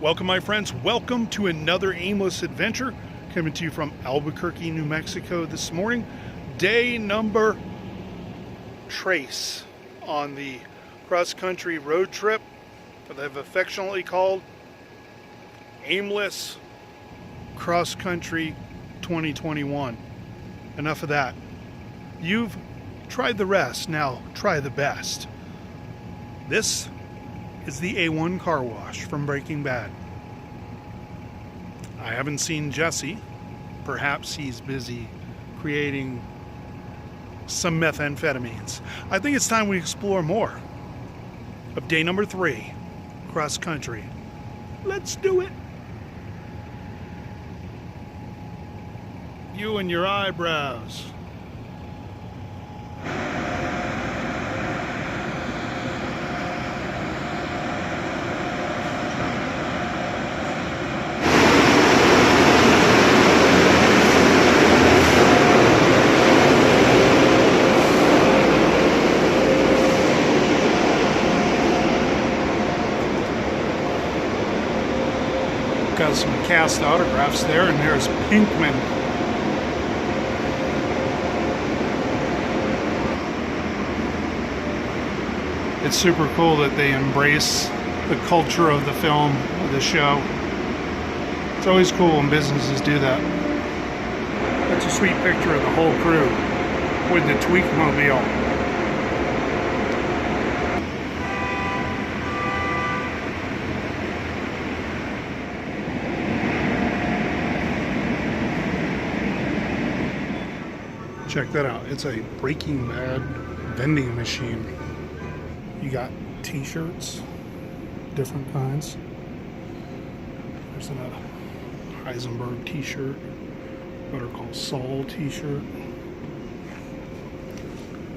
Welcome, my friends. Welcome to another aimless adventure coming to you from Albuquerque, New Mexico this morning. Day number trace on the cross-country road trip that I've affectionately called Aimless Cross-Country 2021. Enough of that. You've tried the rest, now try the best. This is the A1 car wash from Breaking Bad. I haven't seen Jesse. Perhaps he's busy creating some methamphetamines. I think it's time we explore more of day number 3, cross country. Let's do it. You and your eyebrows. Got some cast autographs there, and there's Pinkman. It's super cool that they embrace the culture of the film, of the show. It's always cool when businesses do that. That's a sweet picture of the whole crew with the Tweakmobile. Check that out. It's a Breaking Bad vending machine. You got t-shirts, different kinds. There's another Heisenberg t-shirt, Better Call Saul t-shirt.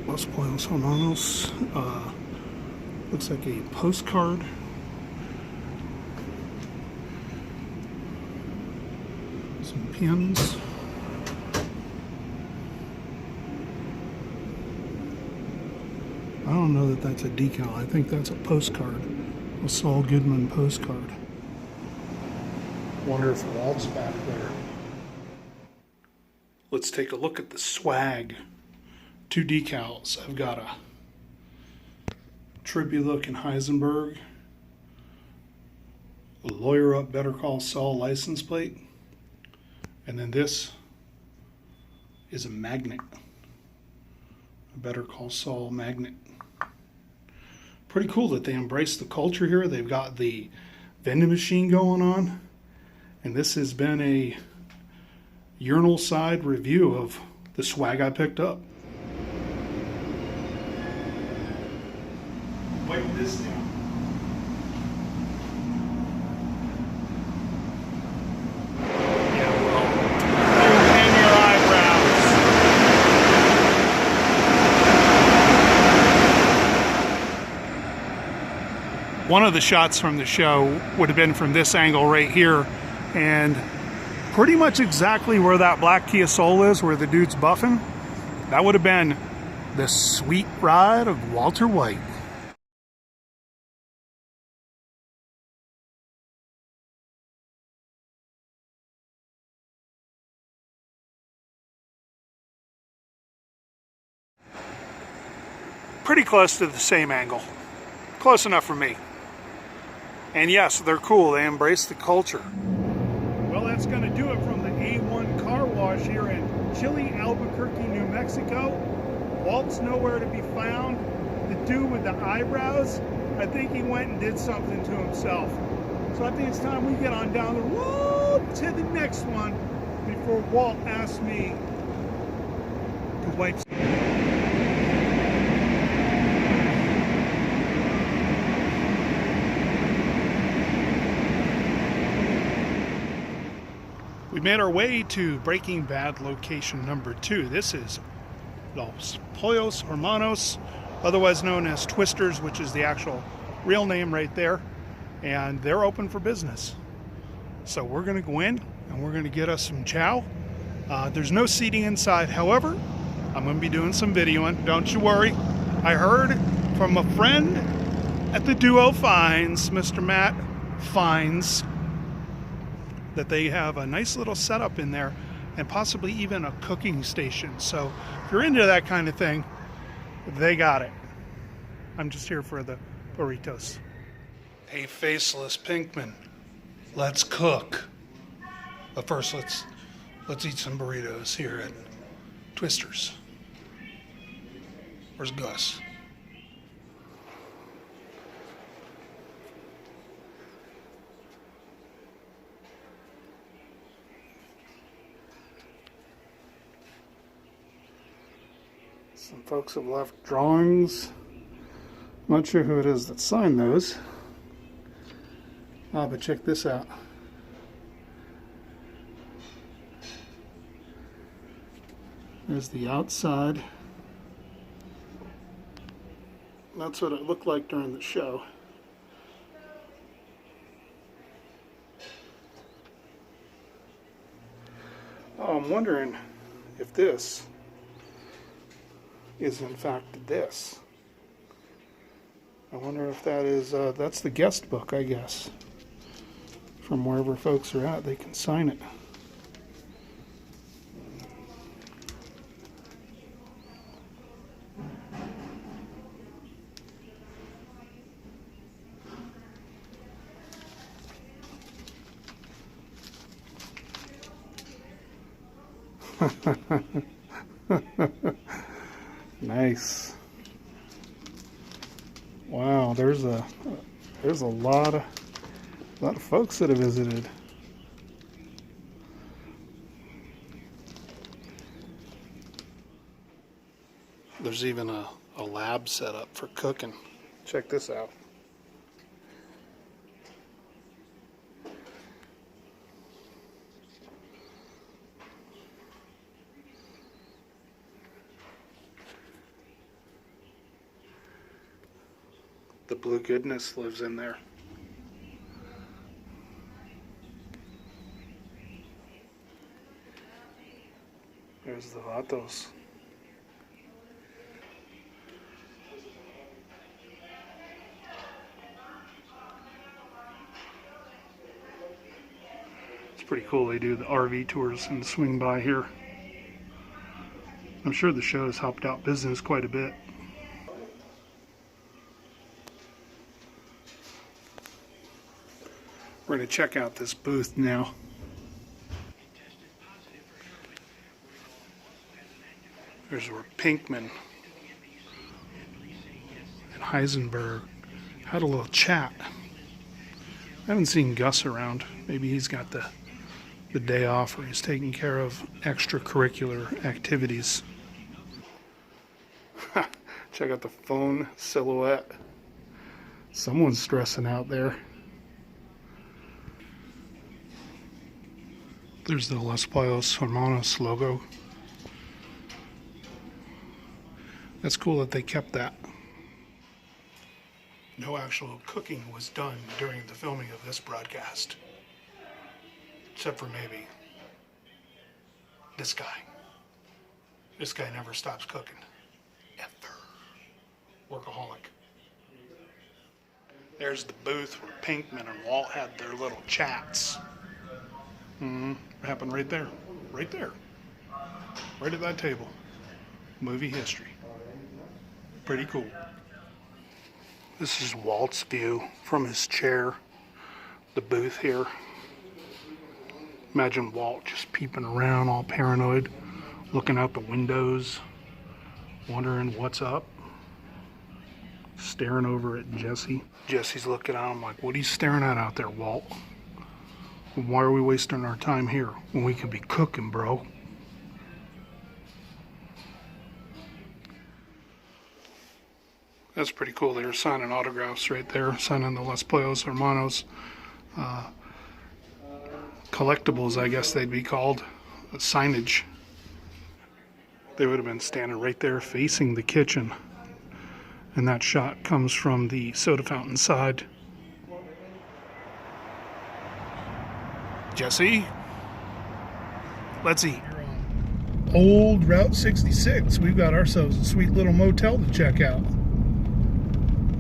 Los Pollos Hermanos. Looks like a postcard. Some pins. I don't know that that's a decal. I think that's a postcard. A Saul Goodman postcard. Wonder if Walt's back there. Let's take a look at the swag. 2 decals. I've got a trippy looking Heisenberg, a Lawyer Up Better Call Saul license plate, and then this is a magnet. A Better Call Saul magnet. Pretty cool that they embrace the culture here. They've got the vending machine going on, and this has been a urinal side review of the swag I picked up. Wipe this down. One of the shots from the show would have been from this angle right here, and pretty much exactly where that black Kia Soul is, where the dude's buffing, that would have been the sweet ride of Walter White. Pretty close to the same angle. Close enough for me. And yes, they're cool. They embrace the culture. Well, that's going to do it from the A1 car wash here in chilly Albuquerque, New Mexico. Walt's nowhere to be found. The dude with the eyebrows, I think he went and did something to himself. So I think it's time we get on down the road to the next one before Walt asks me to wipe. We made our way to Breaking Bad location number 2. This is Los Pollos Hermanos, otherwise known as Twisters, which is the actual real name right there. And they're open for business. So we're going to go in and we're going to get us some chow. There's no seating inside. However, I'm going to be doing some videoing. Don't you worry. I heard from a friend at the Duo Finds, Mr. Matt Finds, that they have a nice little setup in there and possibly even a cooking station. So if you're into that kind of thing, they got it. I'm just here for the burritos. Hey, faceless Pinkman, let's cook. But first, let's eat some burritos here at Twister's. Where's Gus? Some folks have left drawings. I'm not sure who it is that signed those. But check this out. There's the outside. That's what it looked like during the show. Oh, I'm wondering if this is in fact this. I wonder if that is, that's the guest book, I guess. From wherever folks are at, they can sign it. Nice. Wow, there's a lot of folks that have visited. There's even a lab set up for cooking. Check this out. The blue goodness lives in there. There's the vatos. It's pretty cool they do the RV tours and swing by here. I'm sure the show has helped out business quite a bit. We're going to check out this booth now. There's where Pinkman and Heisenberg had a little chat. I haven't seen Gus around. Maybe he's got the day off, or he's taking care of extracurricular activities. Check out the phone silhouette. Someone's stressing out there. There's the Los Pollos Hermanos logo. That's cool that they kept that. No actual cooking was done during the filming of this broadcast. Except for maybe this guy. This guy never stops cooking. Ever. Workaholic. There's the booth where Pinkman and Walt had their little chats. Happened right there. Right there. Right at that table. Movie history. Pretty cool. This is Walt's view from his chair. The booth here. Imagine Walt just peeping around, all paranoid, looking out the windows, wondering what's up. Staring over at Jesse. Jesse's looking at him like, what are you staring at out there, Walt? Why are we wasting our time here when we could be cooking, bro? That's pretty cool. They were signing autographs right there, signing the Los Pollos Hermanos collectibles, I guess they'd be called, signage. They would have been standing right there facing the kitchen. And that shot comes from the soda fountain side. Jesse, let's eat. Old Route 66. We've got ourselves a sweet little motel to check out.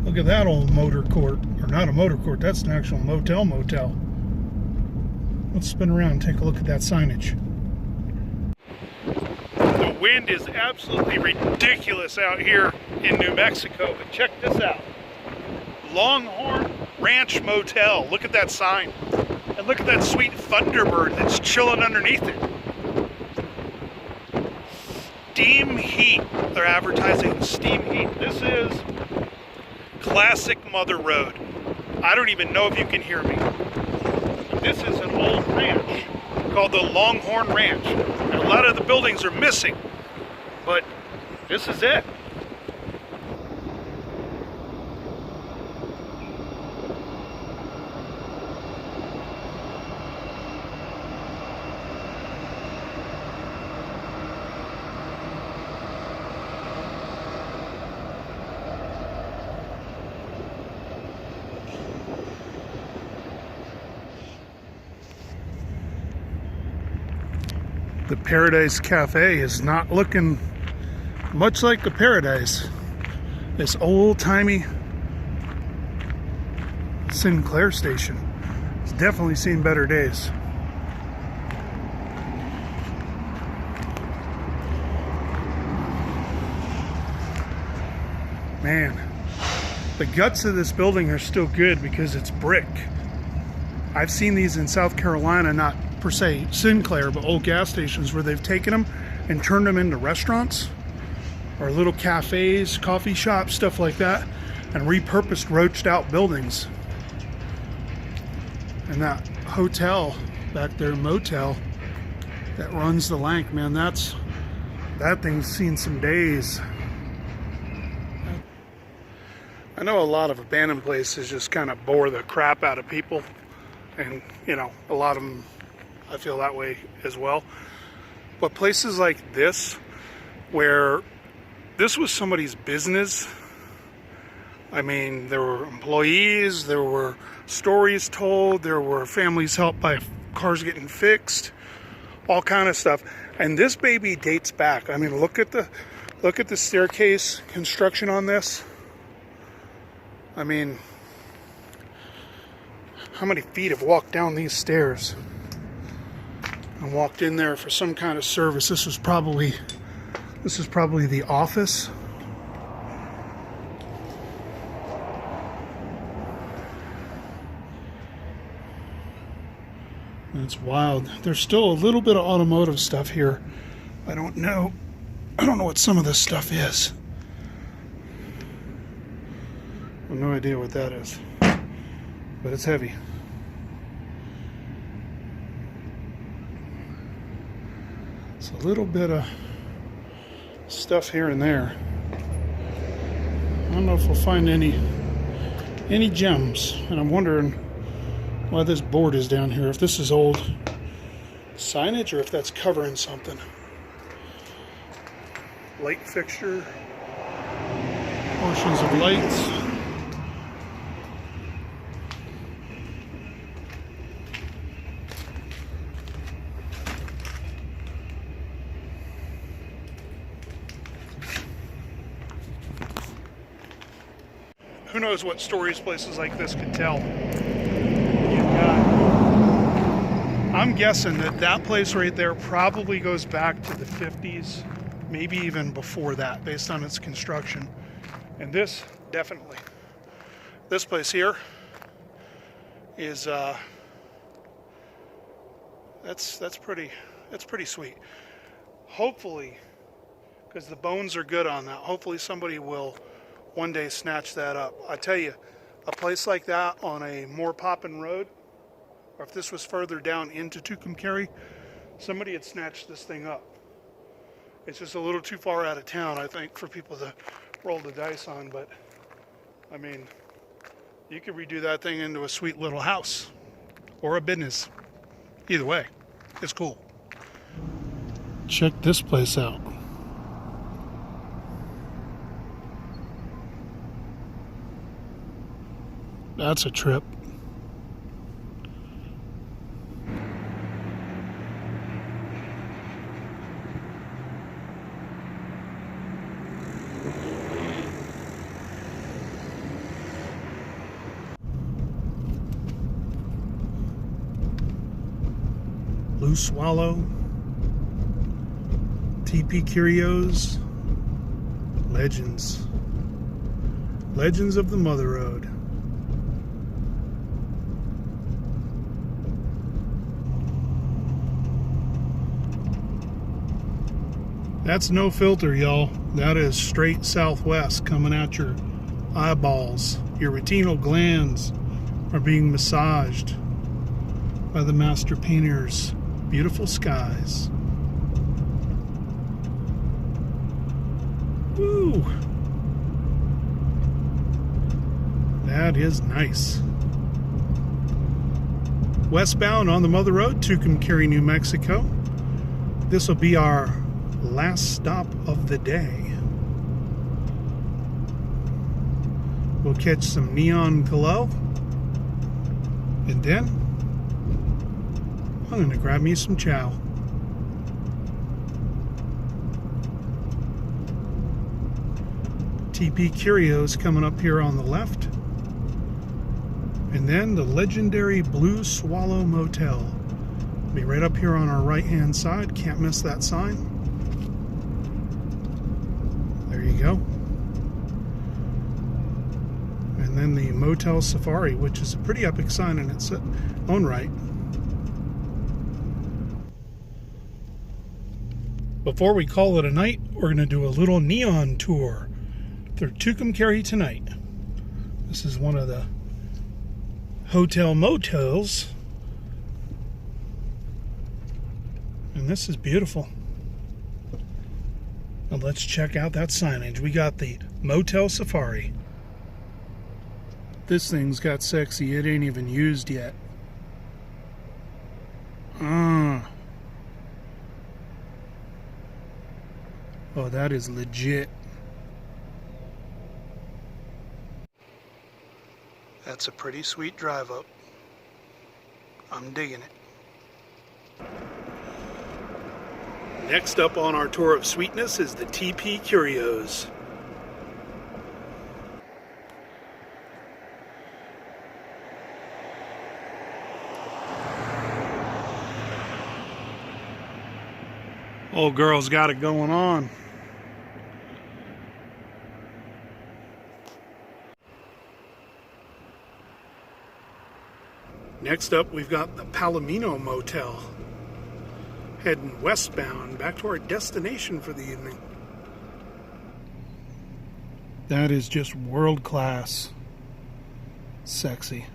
Look at that old motor court. Or not a motor court, that's an actual motel. Let's spin around and take a look at that signage. The wind is absolutely ridiculous out here in New Mexico, but check this out. Longhorn Ranch Motel. Look at that sign. And look at that sweet Thunderbird that's chilling underneath it. Steam Heat. They're advertising Steam Heat. This is classic Mother Road. I don't even know if you can hear me. This is an old ranch called the Longhorn Ranch. And a lot of the buildings are missing, but this is it. The Paradise Cafe is not looking much like a paradise. This old-timey Sinclair station has definitely seen better days. Man, the guts of this building are still good because it's brick. I've seen these in South Carolina, not per se Sinclair, but old gas stations where they've taken them and turned them into restaurants or little cafes, coffee shops, stuff like that, and repurposed, roached out buildings. And that hotel back there, Motel, that runs the length, man, that thing's seen some days. I know a lot of abandoned places just kind of bore the crap out of people, and you know, a lot of them, I feel that way as well. But places like this, where this was somebody's business, I mean, there were employees, there were stories told, there were families helped by cars getting fixed, all kind of stuff. And this baby dates back. I mean, look at the staircase construction on this. I mean, how many feet have walked down these stairs and walked in there for some kind of service? This is probably the office. And it's wild. There's still a little bit of automotive stuff here. I don't know what some of this stuff is. I have no idea what that is, but it's heavy. It's a little bit of stuff here and there. I don't know if we'll find any gems, and I'm wondering why this board is down here. If this is old signage or if that's covering something. Light fixture, portions of lights. Who knows what stories places like this could tell. I'm guessing that place right there probably goes back to the 50s, maybe even before that, based on its construction. And this, definitely. This place here is, that's pretty sweet. Hopefully, because the bones are good on that, hopefully somebody will one day snatch that up. I tell you, a place like that on a more poppin' road, or if this was further down into Tucumcari, somebody had snatched this thing up. It's just a little too far out of town, I think, for people to roll the dice on, but I mean, you could redo that thing into a sweet little house or a business. Either way, it's cool. Check this place out. That's a trip. Blue Swallow, TP Curios, Legends. Legends of the Mother Road. That's no filter, y'all. That is straight southwest coming at your eyeballs. Your retinal glands are being massaged by the master painter's beautiful skies. Woo! That is nice. Westbound on the Mother Road, Tucumcari, New Mexico. This will be our last stop of the day. We'll catch some neon glow, and then I'm going to grab me some chow. TP Curios coming up here on the left, and then the legendary Blue Swallow Motel. Be right up here on our right hand side. Can't miss that sign. There you go. And then the Motel Safari, which is a pretty epic sign in its own right. Before we call it a night, we're going to do a little neon tour through Tucumcari tonight. This is one of the hotel motels, and this is beautiful. Now let's check out that signage. We got the Motel Safari. This thing's got sexy. It ain't even used yet. Oh, that is legit. That's a pretty sweet drive up. I'm digging it. Next up on our tour of sweetness is the TP Curios. Old girl's got it going on. Next up, we've got the Palomino Motel. Heading westbound back to our destination for the evening. That is just world class. Sexy.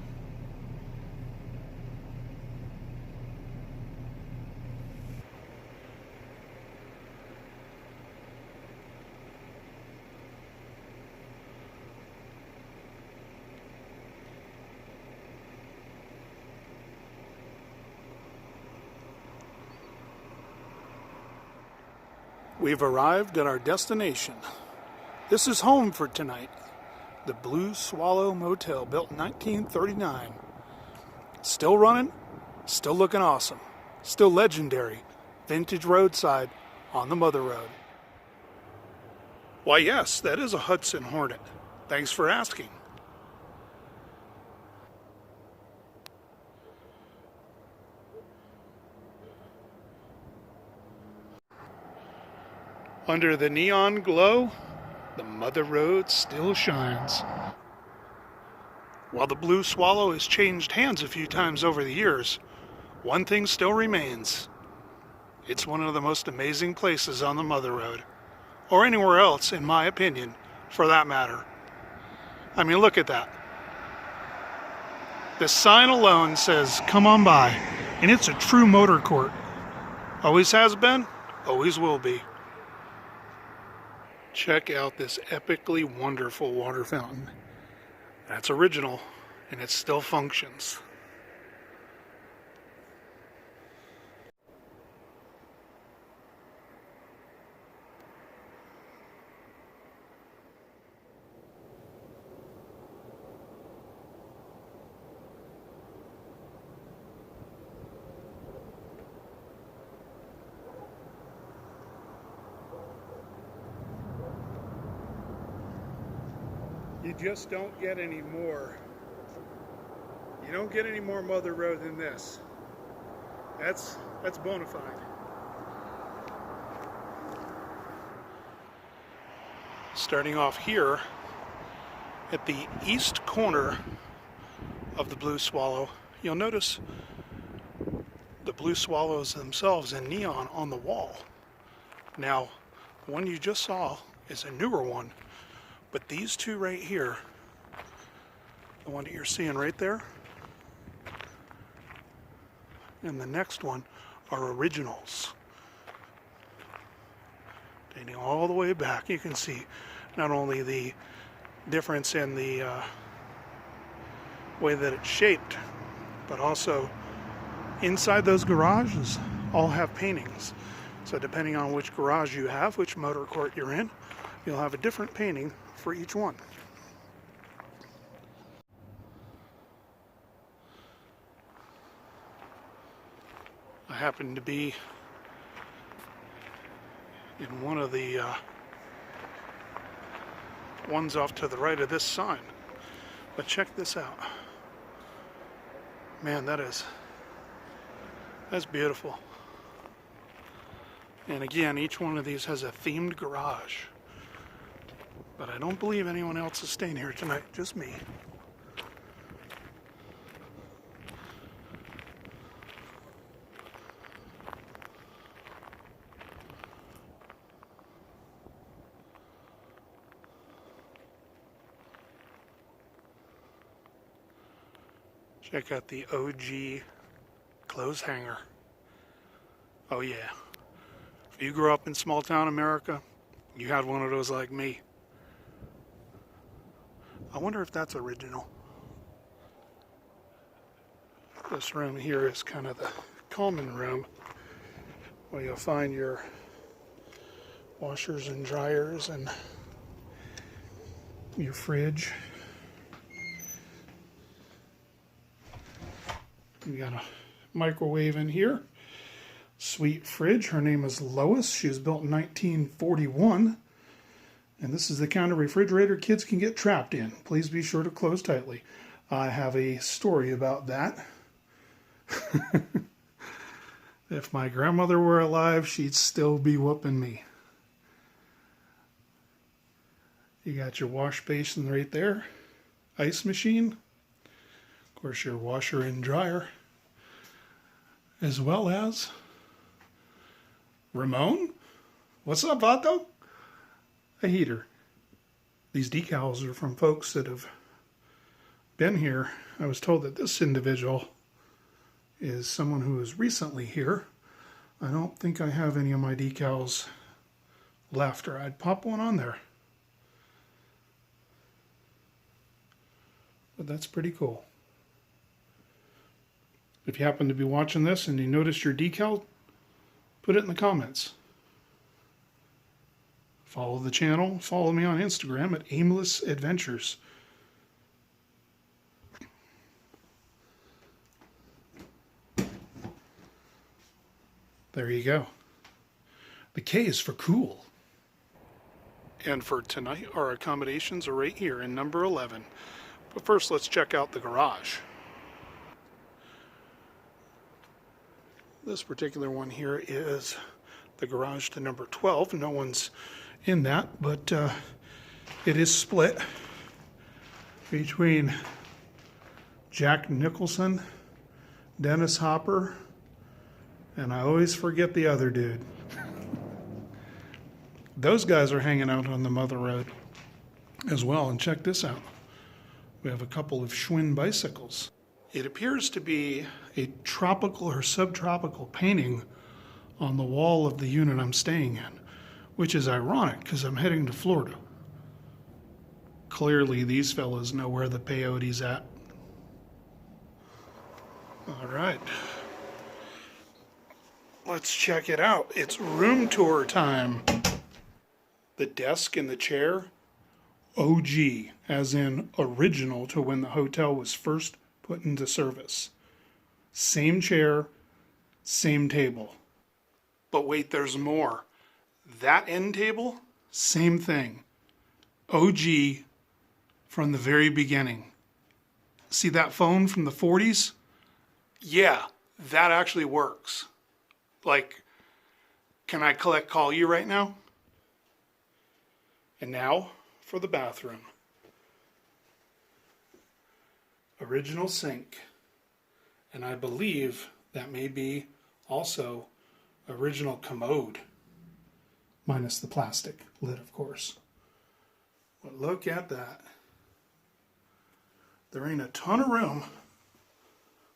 We've arrived at our destination. This is home for tonight. The Blue Swallow Motel, built in 1939. Still running, still looking awesome, still legendary. Vintage roadside on the Mother Road. Why yes, that is a Hudson Hornet. Thanks for asking. Under the neon glow, the Mother Road still shines. While the Blue Swallow has changed hands a few times over the years, one thing still remains. It's one of the most amazing places on the Mother Road, or anywhere else, in my opinion, for that matter. I mean, look at that. The sign alone says, "Come on by," and it's a true motor court. Always has been, always will be. Check out this epically wonderful water fountain. That's original, and it still functions. You just don't get any more. You don't get any more Mother Road than this. That's bona fide. Starting off here at the east corner of the Blue Swallow, you'll notice the Blue Swallows themselves in neon on the wall. Now, the one you just saw is a newer one, but these two right here, the one that you're seeing right there, and the next one are originals. Dating all the way back, you can see not only the difference in the way that it's shaped, but also inside those garages all have paintings. So depending on which garage you have, which motor court you're in, you'll have a different painting for each one. I happen to be in one of the ones off to the right of this sign. But check this out. Man, that's beautiful. And again, each one of these has a themed garage. But I don't believe anyone else is staying here tonight, just me. Check out the OG clothes hanger. Oh yeah. If you grew up in small town America, you had one of those like me. I wonder if that's original. This room here is kind of the common room where you'll find your washers and dryers and your fridge. We got a microwave in here. Sweet fridge. Her name is Lois. She was built in 1941. And this is the kind of refrigerator kids can get trapped in. Please be sure to close tightly. I have a story about that. If my grandmother were alive, she'd still be whooping me. You got your wash basin right there. Ice machine. Of course, your washer and dryer, as well as Ramon. What's up, Vato? A heater. These decals are from folks that have been here. I was told that this individual is someone who is recently here. I don't think I have any of my decals left, or I'd pop one on there. But that's pretty cool. If you happen to be watching this and you notice your decal, put it in the comments. Follow the channel. Follow me on Instagram at Aimless Adventures. There you go. The K is for cool. And for tonight, our accommodations are right here in number 11. But first, let's check out the garage. This particular one here is the garage to number 12. No one's in that, but it is split between Jack Nicholson, Dennis Hopper, and I always forget the other dude. Those guys are hanging out on the Mother Road as well. And check this out. We have a couple of Schwinn bicycles. It appears to be a tropical or subtropical painting on the wall of the unit I'm staying in, which is ironic because I'm heading to Florida. Clearly these fellas know where the peyote's at. All right. Let's check it out. It's room tour time. The desk and the chair, OG, as in original to when the hotel was first put into service. Same chair, same table. But wait, there's more. That end table, same thing. OG from the very beginning. See that phone from the 40s? Yeah, that actually works. Like, can I call you right now? And now for the bathroom. Original sink. And I believe that may be also original commode. Minus the plastic lid, of course. But look at that. There ain't a ton of room.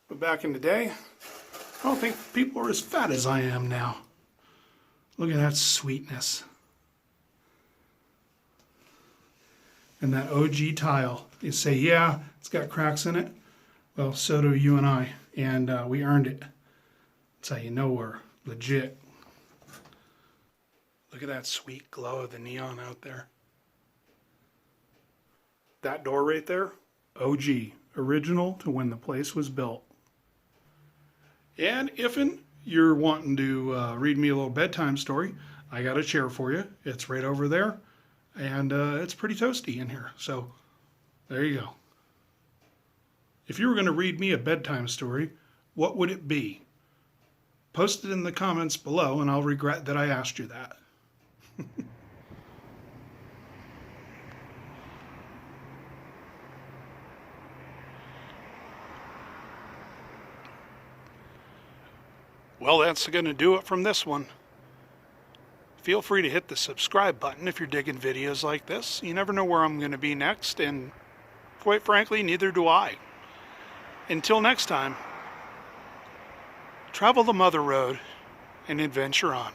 But back in the day, I don't think people were as fat as I am now. Look at that sweetness. And that OG tile. You say, yeah, it's got cracks in it. Well, so do you and I. And we earned it. That's how you know we're legit. Look at that sweet glow of the neon out there. That door right there, OG, original to when the place was built. And if you're wanting to read me a little bedtime story, I got a chair for you. It's right over there. And it's pretty toasty in here. So there you go. If you were going to read me a bedtime story, what would it be? Post it in the comments below and I'll regret that I asked you that. Well, that's going to do it from this one. Feel free to hit the subscribe button if you're digging videos like this. You never know where I'm going to be next, and quite frankly, neither do I. Until next time, travel the Mother Road and adventure on.